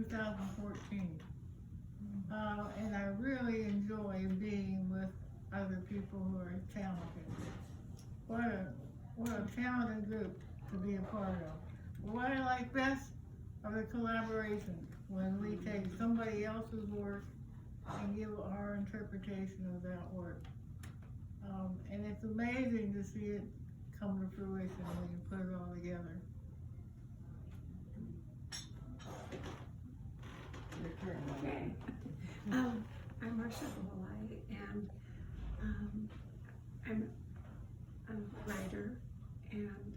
2014. And I really enjoy being with other people who are talented. What a talented group to be a part of. What I like best are the collaborations, when we take somebody else's work and give our interpretation of that work. And it's amazing to see it come to fruition when you put it all together. Okay. I'm Marcia Bolai, and I'm a writer, and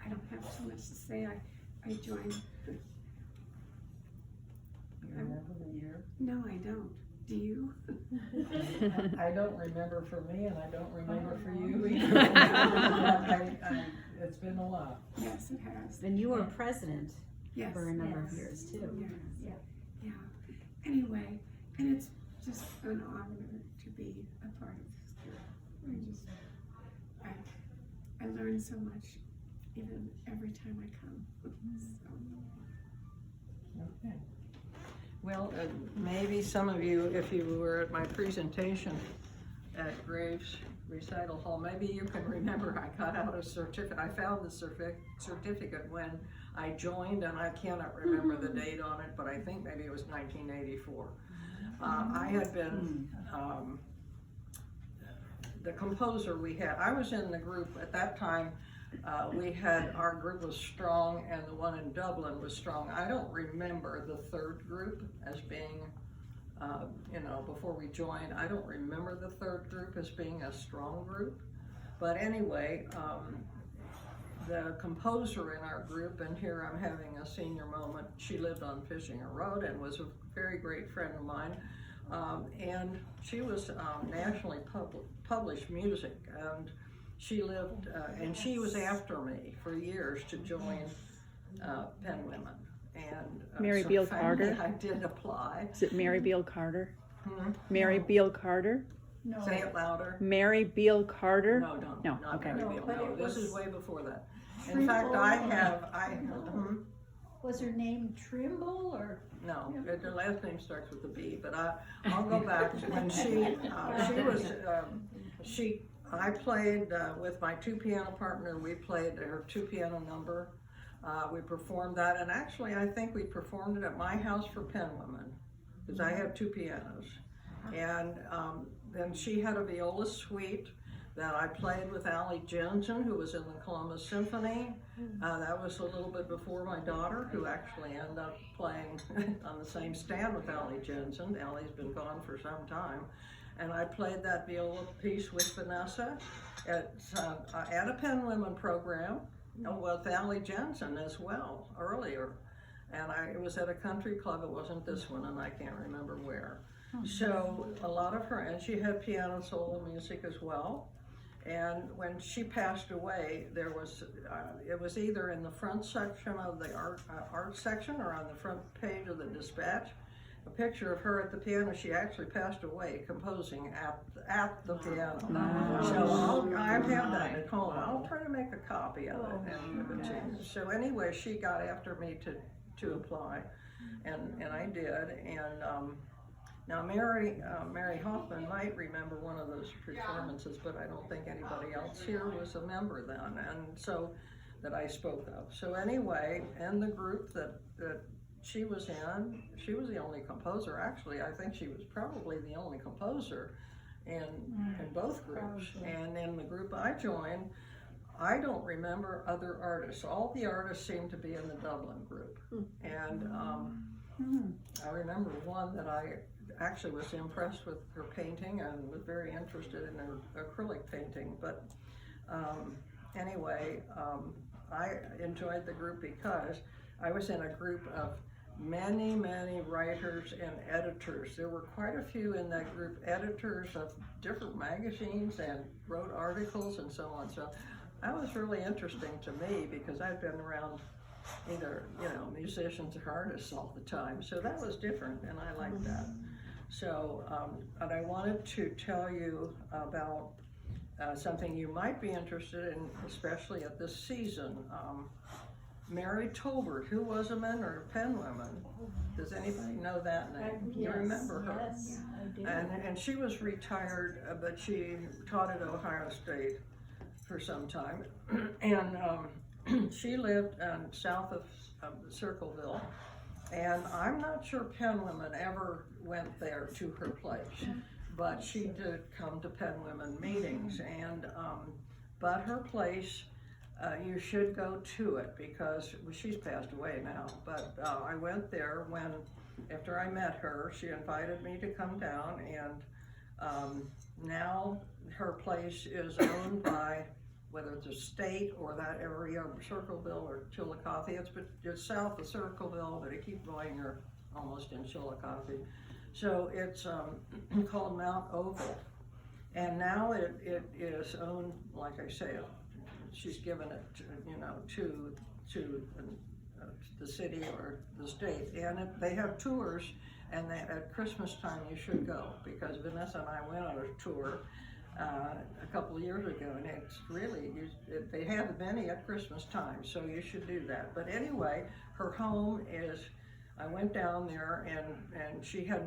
I don't have too much to say. I joined. You remember the year? No, I don't. Do you? I don't remember for me, and I don't remember for you either. It's been a while. Yes, it has. And you were president Yes. for a number of Yes. years too. Yes. Yeah. Anyway, and it's just an honor to be a part of this group. I learn so much, even every time I come. Okay. Well, maybe some of you, if you were at my presentation at Graves Recital Hall, maybe you can remember I got out a certificate. I found the certificate when I joined, and I cannot remember the date on it, but I think maybe it was 1984. I had been the composer we had. I was in the group at that time. Our group was strong, and the one in Dublin was strong. I don't remember the third group as being, before we joined, I don't remember the third group as being a strong group. But anyway, the composer in our group, and here I'm having a senior moment, she lived on Fishinger Road and was a very great friend of mine. And she was nationally published music, and she lived, and she was after me for years to join Penn Women. And Mary Beale Carter? I did apply. Is it Mary Beale Carter? No. Mary Beale Carter? No. Say it louder. Mary Beale Carter? No, don't. No, Not okay. Mary Beale. but No, it this was is way before that. In fact, Was her name Trimble or? no, her last name starts with a B, but I'll go back to when I played with my two piano partner. We played her two piano number. We performed that, and actually I think we performed it at my house for Penn Women, because I have two pianos. And then she had a viola suite that I played with Allie Jensen, who was in the Columbus Symphony. That was a little bit before my daughter, who actually ended up playing on the same stand with Allie Jensen. Allie's been gone for some time. And I played that viola piece with Vanessa at a Penn Women program with Allie Jensen as well, earlier. And it was at a country club. It wasn't this one, and I can't remember where. So a lot of her, and she had piano solo music as well. And when she passed away, there was, it was either in the front section of the art section or on the front page of the Dispatch, a picture of her at the piano. She actually passed away composing at the piano. So I have that at home. I'll try to make a copy of it and give it to you. So anyway, she got after me to apply, and I did. And now Mary Hoffman might remember one of those performances, but I don't think anybody else here was a member then, and so that I spoke of. So anyway, in the group that she was in, she was the only composer. Actually, I think she was probably the only composer in both groups. And in the group I joined, I don't remember other artists. All the artists seemed to be in the Dublin group. And I remember one that I actually was impressed with her painting and was very interested in her acrylic painting. But anyway, I enjoyed the group because I was in a group of many writers and editors. There were quite a few in that group, editors of different magazines, and wrote articles and so on. So that was really interesting to me because I've been around either, musicians or artists all the time. So that was different, and I liked that. So, and I wanted to tell you about something you might be interested in, especially at this season. Mary Tolbert, who was a Mentor Penn woman. Does anybody know that name? You Yes, remember her? yes, I do. And she was retired, but she taught at Ohio State for some time. And she lived south of Circleville. And I'm not sure Penn women ever went there to her place, but she did come to Penn women meetings. And but her place, you should go to it because she's passed away now. But I went there after I met her, she invited me to come down, and now her place is owned by, whether it's a state or that area, Circleville or Chillicothe. It's south of Circleville, but it keeps going, you're almost in Chillicothe. So it's called Mount Oval. And now it is owned, like I say, she's given it to the city or the state. And they have tours, and at Christmas time you should go, because Vanessa and I went on a tour a couple of years ago, and it's really, they have many at Christmas time, so you should do that. But anyway, her home is, I went down there, and she had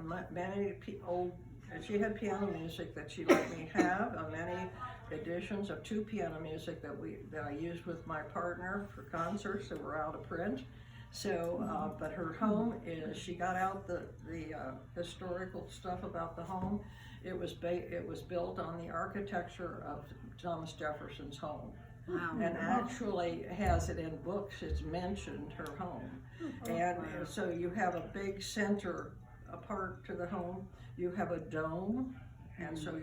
she had piano music that she let me have, many editions of 2 piano music that I used with my partner for concerts that were out of print. So, but her home is, she got out the historical stuff about the home. It was built on the architecture of Thomas Jefferson's home. Wow. And actually has it in books, it's mentioned her home. And so you have a big center apart to the home, you have a dome, and so